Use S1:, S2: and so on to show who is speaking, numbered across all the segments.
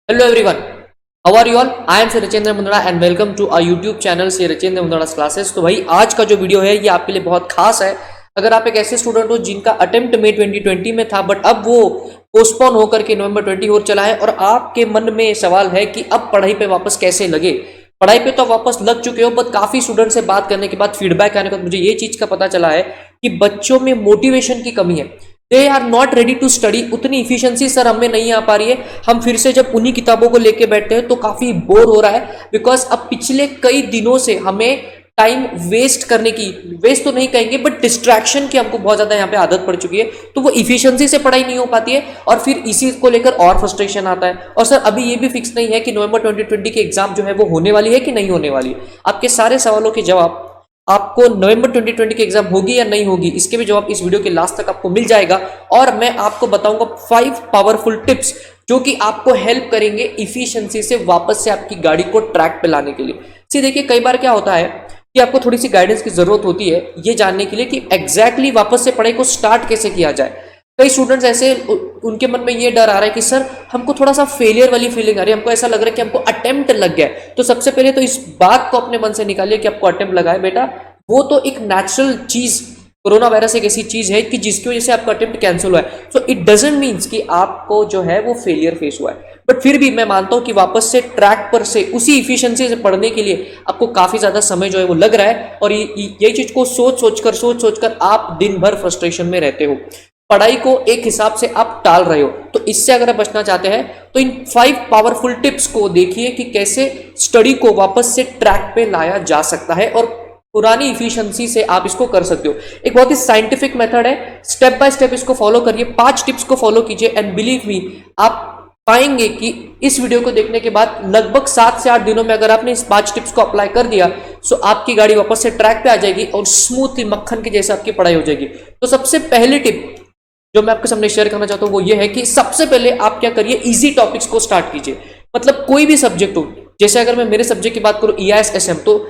S1: Hello everyone, how are you all? I am Sir Rachendra Mundra and welcome to our YouTube channel Sir Rachendra Mundra's classes। तो भाई आज का जो video है ये आपके लिए बहुत खास है। अगर आप एक ऐसे स्टूडेंट हो जिनका अटेम्प्ट मई 2020 में था बट अब वो पोस्टपोन होकर के नवंबर 20 हो चला है और आपके मन में सवाल है कि अब पढ़ाई पे वापस कैसे लगे। पढ़ाई पे तो वापस लग चुके हो बट काफी स्टूडेंट से बात करने के बाद फीडबैक आने के बाद मुझे ये चीज का पता चला है कि बच्चों में मोटिवेशन की कमी है। They are not ready to study. उतनी इफिशियंसी सर हमें नहीं आ पा रही है। हम फिर से जब उन्हीं किताबों को लेके बैठते हैं तो काफी बोर हो रहा है बिकॉज अब पिछले कई दिनों से हमें टाइम वेस्ट करने की, वेस्ट तो नहीं कहेंगे बट डिस्ट्रैक्शन की हमको बहुत ज्यादा यहाँ पे आदत पड़ चुकी है। तो वो इफिशियंसी से पढ़ाई नहीं हो पाती है और फिर इसी को लेकर और फ्रस्ट्रेशन आता है। और सर अभी ये भी फिक्स नहीं है कि नवंबर 2020 की एग्जाम जो है वो होने वाली है कि नहीं होने वाली है। आपके सारे सवालों के जवाब आपको नवंबर 2020 की एग्जाम होगी या नहीं होगी इसके भी जवाब इस वीडियो के लास्ट तक आपको मिल जाएगा। और मैं आपको बताऊंगा 5 पावरफुल टिप्स जो कि आपको हेल्प करेंगे इफिशियंसी से वापस से आपकी गाड़ी को ट्रैक पे लाने के लिए। सी देखिए कई बार क्या होता है कि आपको थोड़ी सी गाइडेंस की जरूरत होती है ये जानने के लिए कि एग्जैक्टली वापस से पढ़ाई को स्टार्ट कैसे किया जाए। कई स्टूडेंट्स ऐसे उनके मन में ये डर आ रहा है कि सर हमको थोड़ा सा फेलियर वाली फीलिंग आ रही है, हमको ऐसा लग रहा है कि हमको अटेम्प्ट लग गया है। तो सबसे पहले तो इस बात को अपने मन से निकालिए कि आपको अटेम्प्ट लगा है। बेटा वो तो एक नेचुरल चीज, कोरोना वायरस एक ऐसी चीज है कि जिसकी वजह से आपका अटेम्प्ट कैंसिल हुआ है। सो इट डजंट मीन्स कि आपको जो है वो फेलियर फेस हुआ है। बट फिर भी मैं मानता हूं कि वापस से ट्रैक पर से उसी इफिशियंसी से पढ़ने के लिए आपको काफी ज्यादा समय जो है वो लग रहा है और यही चीज को सोच सोचकर आप दिन भर फ्रस्ट्रेशन में रहते हो। पढ़ाई को एक हिसाब से आप टाल रहे हो। तो इससे अगर आप बचना चाहते हैं तो इन 5 पावरफुल टिप्स को देखिए कि कैसे स्टडी को वापस से ट्रैक पे लाया जा सकता है और पुरानी इफिशियंसी से आप इसको कर सकते हो। एक बहुत ही साइंटिफिक मेथड है, स्टेप बाय स्टेप इसको फॉलो करिए। 5 टिप्स को फॉलो कीजिए एंड बिलीव मी आप पाएंगे कि इस वीडियो को देखने के बाद लगभग 7 से 8 दिनों में अगर आपने इस 5 टिप्स को अप्लाई कर दिया तो आपकी गाड़ी वापस से ट्रैक पे आ जाएगी और स्मूथली मक्खन के जैसे आपकी पढ़ाई हो जाएगी। तो सबसे पहली टिप जो मैं आपके सामने शेयर करना चाहता हूं वो ये है कि सबसे पहले आप क्या करिए, इजी टॉपिक्स को स्टार्ट कीजिए। मतलब कोई भी सब्जेक्ट हो, जैसे अगर मैं मेरे सब्जेक्ट की बात करूं ईआईएस एसएम, तो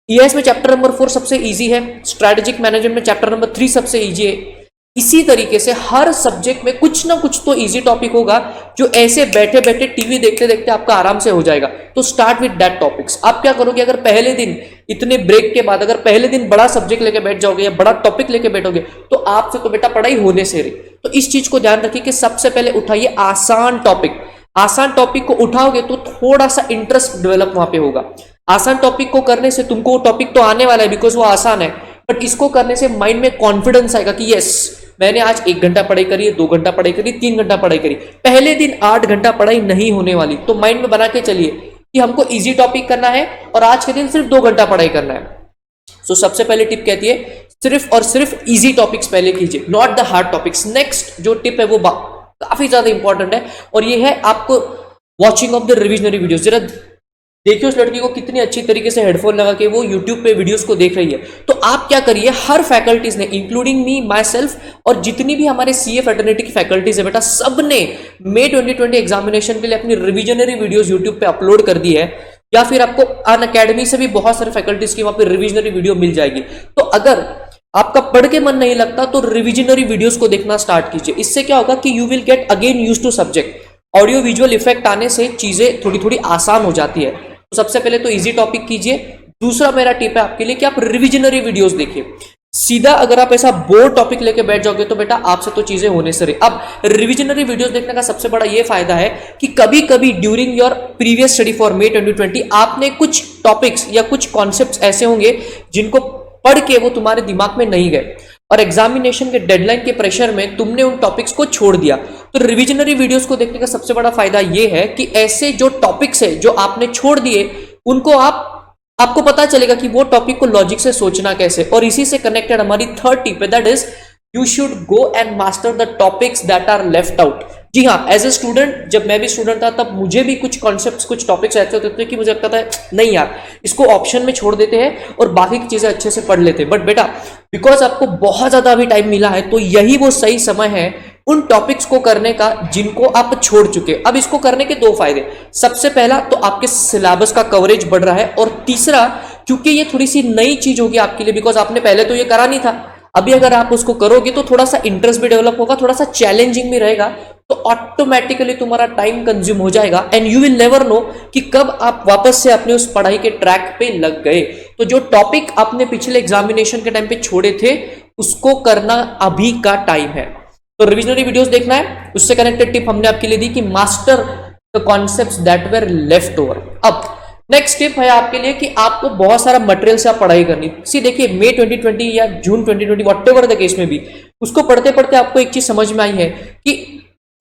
S1: ईआईएस में चैप्टर नंबर 4 सबसे इजी है, स्ट्रेटेजिक मैनेजमेंट में चैप्टर नंबर 3 सबसे इजी है। इसी तरीके से हर सब्जेक्ट में कुछ ना कुछ तो इजी टॉपिक होगा जो ऐसे बैठे बैठे टीवी देखते देखते आपका आराम से हो जाएगा। तो स्टार्ट विद दैट टॉपिक्स। आप क्या करोगे, अगर पहले दिन इतने ब्रेक के बाद अगर पहले दिन बड़ा सब्जेक्ट लेके बैठ जाओगे या बड़ा टॉपिक लेके बैठोगे तो आपसे तो बेटा पढ़ाई होने से रही। तो इस चीज को ध्यान रखिए कि सबसे पहले उठाइए आसान टॉपिक। आसान टॉपिक को उठाओगे तो थोड़ा सा इंटरेस्ट डेवलप वहां पे होगा। आसान टॉपिक को करने से तुमको वो टॉपिक तो आने वाला है बिकॉज वो आसान है, बट इसको करने से माइंड में कॉन्फिडेंस आएगा कि यस मैंने आज 1 घंटा पढ़ाई करी है, 2 घंटा पढ़ाई करी, 3 घंटा पढ़ाई करी। पहले दिन 8 घंटा पढ़ाई नहीं होने वाली। तो माइंड में बना के चलिए कि हमको इजी टॉपिक करना है और आज के दिन सिर्फ 2 घंटा पढ़ाई करना है। तो सबसे पहले टिप कहती है सिर्फ और सिर्फ इजी टॉपिक्स पहले कीजिए, not the hard topics. Next जो टिप है वो काफी ज्यादा इंपॉर्टेंट है और ये है आपको watching of the revisionary videos. जरा देखिए उस लड़की को कितनी अच्छी तरीके से हेडफोन लगा के वो YouTube पे वीडियोस को देख रही है। तो आप क्या करिए, हर फैकल्टीज ने इंक्लूडिंग मी माई सेल्फ और जितनी भी हमारे सीए फैटर्निटी की फैकल्टीज है बेटा, सब ने मई 2020 एग्जामिनेशन के लिए अपनी रिविजनरी वीडियोस YouTube पे अपलोड कर दी है। या फिर आपको अन अकेडमी से भी बहुत सारे फैकल्टीज की वहां पे रिविजनरी वीडियो मिल जाएगी। तो अगर आपका पढ़ के मन नहीं लगता तो रिविजनरी वीडियोस को देखना स्टार्ट कीजिए। इससे क्या होगा कि you will get again use to subject. Audio visual effect आने से चीजें थोड़ी थोड़ी आसान हो जाती है। तो सबसे पहले तो इजी टॉपिक कीजिए। दूसरा मेरा टिप है आपके लिए कि आप रिविजनरी वीडियोस देखिए। सीधा अगर आप ऐसा बोर्ड टॉपिक लेके बैठ जाओगे तो बेटा आपसे तो चीजें होने से रही। अब रिविजनरी वीडियोस देखने का सबसे बड़ा ये फायदा है कि कभी कभी during your previous study for May 2020 आपने कुछ टॉपिक्स या कुछ कॉन्सेप्ट्स ऐसे होंगे जिनको पढ़ के वो तुम्हारे दिमाग में नहीं गए और एग्जामिनेशन के डेडलाइन के प्रेशर में तुमने उन टॉपिक्स को छोड़ दिया। तो रिविजनरी वीडियोस को देखने का सबसे बड़ा फायदा यह है कि ऐसे जो टॉपिक्स है जो आपने छोड़ दिए उनको आपको पता चलेगा कि वो टॉपिक को लॉजिक से सोचना कैसे। और इसी से कनेक्टेड हमारी थर्ड टिप है, that is you should go and master the topics that are left out. जी हाँ, एज ए स्टूडेंट जब मैं भी स्टूडेंट था तब मुझे भी कुछ कॉन्सेप्ट्स कुछ टॉपिक्स ऐसे होते थे कि मुझे लगता था नहीं यार इसको ऑप्शन में छोड़ देते हैं और बाकी की चीजें अच्छे से पढ़ लेते। बट बेटा बिकॉज आपको बहुत ज्यादा अभी टाइम मिला है तो यही वो सही समय है उन टॉपिक्स को करने का जिनको आप छोड़ चुके। अब इसको करने के 2 फायदे। सबसे पहला तो आपके सिलेबस का कवरेज बढ़ रहा है और तीसरा क्योंकि ये थोड़ी सी नई चीज होगी आपके लिए बिकॉज आपने पहले तो ये करा नहीं था। अभी अगर आप उसको करोगे तो थोड़ा सा इंटरेस्ट भी डेवलप होगा, थोड़ा सा चैलेंजिंग भी रहेगा। तो ऑटोमेटिकली तुम्हारा टाइम कंज्यूम हो जाएगा and you will never know कि कब आप वापस से अपने उस पढ़ाई के ट्रैक पे लग गए। तो जो टॉपिक आपने पिछले एग्जामिनेशन के टाइम पे छोड़े थे उसको करना अभी का टाइम है। तो रिविजनरी वीडियोस देखना है, उससे कनेक्टेड टिप हमने आपके लिए दी कि master the concepts that were left over. अब नेक्स्ट टिप है आपके लिए कि आपको बहुत सारा मटेरियल से आप पढ़ाई करनी। सी देखिए मई 2020 या जून 2020 व्हाटएवर द केस में भी उसको पढ़ते पढ़ते आपको एक चीज समझ में आई है कि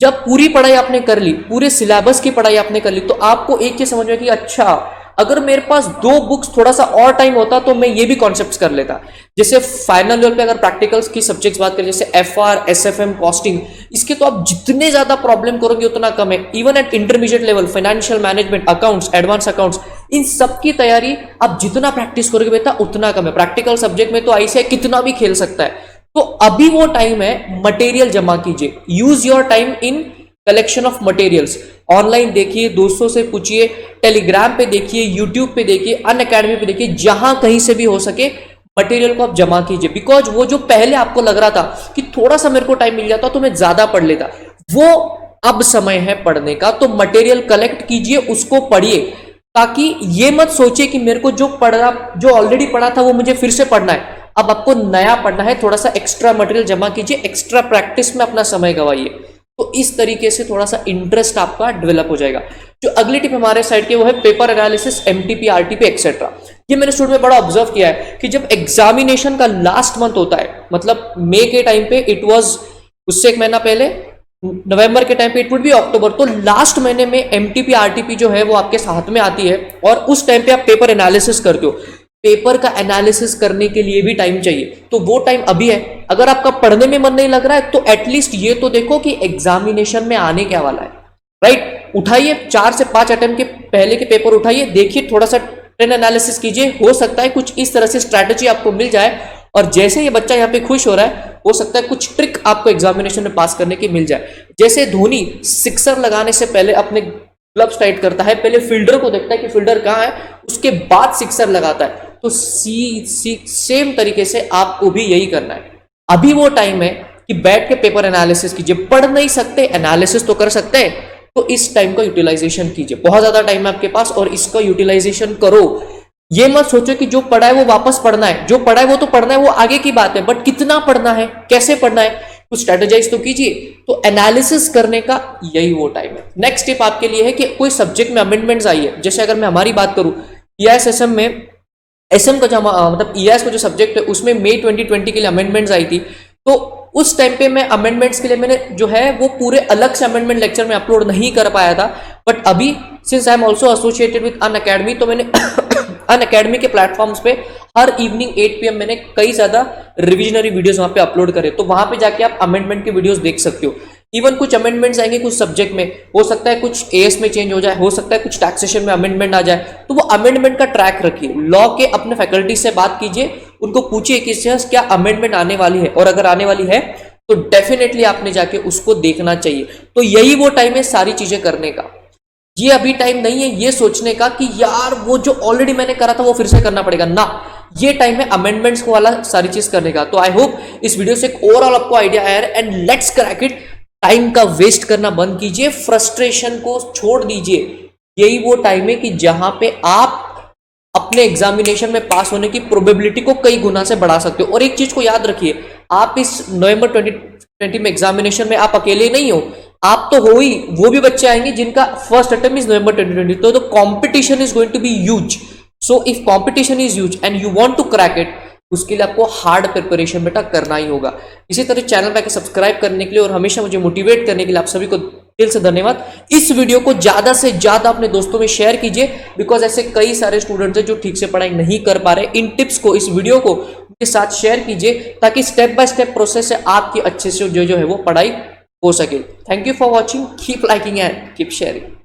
S1: जब पूरी पढ़ाई आपने कर ली, पूरे सिलेबस की पढ़ाई आपने कर ली, तो आपको एक चीज समझ में कि अच्छा अगर मेरे पास 2 बुक्स थोड़ा सा और टाइम होता तो मैं ये भी कॉन्सेप्ट्स कर लेता। जैसे फाइनल ईयर पे अगर प्रैक्टिकल्स की सब्जेक्ट्स बात करें जैसे एफआर, एसएफएम, कॉस्टिंग, इसके तो आप जितने ज्यादा प्रॉब्लम करोगे उतना कम है। Even at intermediate level financial management, accounts, advance accounts, इन सब की तैयारी आप जितना प्रैक्टिस करोगे बेटा उतना कम है। प्रैक्टिकल सब्जेक्ट में तो ऐसे कितना भी खेल सकता है। तो अभी वो टाइम है, मटेरियल जमा कीजिए। Use your time in collection of materials. Online देखिए, दोस्तों से पूछिए, टेलीग्राम पे देखिए, यूट्यूब पे देखिए, अनअकैडमी पे देखिए, जहां कहीं से भी हो सके मटेरियल को आप जमा कीजिए। बिकॉज वो जो पहले आपको लग रहा था कि थोड़ा सा मेरे को टाइम मिल जाता तो मैं ज्यादा पढ़ लेता, वो अब समय है पढ़ने का। तो मटेरियल कलेक्ट कीजिए, उसको पढ़िए, ताकि ये मत सोचिए कि मेरे को जो ऑलरेडी पढ़ा था वो मुझे फिर से पढ़ना है। अब आपको नया पढ़ना है, थोड़ा सा एक्स्ट्रा मटेरियल जमा कीजिए, एक्स्ट्रा प्रैक्टिस में अपना समय गवाइए। तो इस तरीके से थोड़ा सा इंटरेस्ट आपका डेवलप हो जाएगा। जो अगली टिप हमारे साइड की वो है paper analysis, MTP, RTP etcetera. ये मैंने स्टूडेंट में बड़ा ऑब्जर्व किया है कि जब एग्जामिनेशन का लास्ट मंथ होता है, मतलब मई के टाइम पे इट वाज, उससे एक महीना पहले नवंबर के टाइम पे इट वुड बी अक्टूबर, तो लास्ट महीने में एमटीपी आरटीपी जो है वो आपके साथ में आती है और उस टाइम पे आप पेपर एनालिसिस करते हो। पेपर का एनालिसिस करने के लिए भी टाइम चाहिए, तो वो टाइम अभी है। अगर आपका पढ़ने में मन नहीं लग रहा है तो एटलीस्ट ये तो देखो कि एग्जामिनेशन में आने क्या वाला है, राइट। उठाइए 4 से 5 अटेम्प्ट के पहले के पेपर उठाइए, देखिए, थोड़ा सा ट्रेंड एनालिसिस कीजिए। हो सकता है कुछ इस तरह से स्ट्रैटेजी आपको मिल जाए और जैसे ये बच्चा यहाँ पे खुश हो रहा है, हो सकता है कुछ ट्रिक आपको एग्जामिनेशन में पास करने की मिल जाए। जैसे धोनी सिक्सर लगाने से पहले अपने ग्लव्स टाइट करता है, पहले फील्डर को देखता है कि फील्डर कहाँ है, उसके बाद सिक्सर लगाता है। तो सेम तरीके से आपको भी यही करना है। अभी वो टाइम है कि बैठ के पेपर एनालिसिस कीजिए। पढ़ नहीं सकते, एनालिसिस तो कर सकते हैं, तो इस टाइम का यूटिलाइजेशन कीजिए। बहुत ज्यादा टाइम है आपके पास और इसका यूटिलाइजेशन करो। ये मत सोचो कि जो पढ़ा है वो वापस पढ़ना है, जो पढ़ा है वो तो पढ़ना है, वो आगे की बात है, बट कितना पढ़ना है, कैसे पढ़ना है, कुछ स्ट्रेटेजाइज तो कीजिए। तो एनालिसिस करने का यही वो टाइम है। नेक्स्ट स्टेप आपके लिए है कि कोई सब्जेक्ट में अमेंडमेंट्स आई है। जैसे अगर मैं हमारी बात करूं, ईआईएसएम में, एसएम का जो मतलब ईआईएस का जो सब्जेक्ट है उसमें मई 2020 के लिए अमेंडमेंट्स आई थी। तो उस टाइम पे मैं अमेंडमेंट्स के लिए मैंने जो है वो पूरे अलग से अमेंडमेंट लेक्चर में अपलोड नहीं कर पाया था। बट अभी since I am also associated with Unacademy, तो मैंने अनअकैडमी के प्लेटफॉर्म्स पे हर इवनिंग 8 PM मैंने कई ज्यादा रिविजनरी वीडियोस वहां पे अपलोड करे। तो वहां पे जाके आप अमेंडमेंट के वीडियोस देख सकते हो। इवन कुछ अमेंडमेंट्स आएंगे कुछ सब्जेक्ट में, हो सकता है कुछ एएस में चेंज हो जाए, हो सकता है कुछ टैक्सेशन में अमेंडमेंट आ जाए, तो वो अमेंडमेंट का ट्रैक रखिए। लॉ के अपने फैकल्टी से बात कीजिए, उनको पूछिए कि क्या अमेंडमेंट आने वाली है, और अगर आने वाली है तो डेफिनेटली आपने जाके उसको देखना चाहिए। तो यही वो टाइम है सारी चीजें करने का। ये अभी टाइम नहीं है ये सोचने का कि यार वो जो ऑलरेडी मैंने करा था वो फिर से करना पड़ेगा ना। ये टाइम है अमेंडमेंट्स को वाला सारी चीज करने का। तो आई होप इस वीडियो से एक ओवरऑल आपको आइडिया आया है and let's crack it. Time का वेस्ट करना बंद कीजिए, फ्रस्ट्रेशन को छोड़ दीजिए। यही वो टाइम है कि जहां पे आप अपने एग्जामिनेशन में पास होने की प्रोबेबिलिटी को कई गुना से बढ़ा सकते हो। और एक चीज को याद रखिए, आप इस नवंबर 2020 में एग्जामिनेशन में आप अकेले नहीं हो, आप तो हो ही, वो भी बच्चे आएंगे जिनका फर्स्ट अटेम्प्ट इज नवंबर 2020। तो competition is going to be huge. So if competition is huge and you want to crack it, उसके लिए आपको हार्ड प्रिपरेशन बेटा करना ही होगा। इसी तरह चैनल पे सब्सक्राइब करने के लिए और हमेशा मुझे मोटिवेट करने के लिए आप सभी को दिल से धन्यवाद। इस वीडियो को ज्यादा से ज्यादा अपने दोस्तों में शेयर कीजिए, बिकॉज ऐसे कई सारे स्टूडेंट्स हैं जो ठीक से पढ़ाई नहीं कर पा रहे। इन टिप्स को, इस वीडियो को उनके साथ शेयर कीजिए ताकि स्टेप बाय स्टेप प्रोसेस से आपकी अच्छे से जो है वो पढ़ाई हो सके। Thank you for watching, keep liking and keep sharing.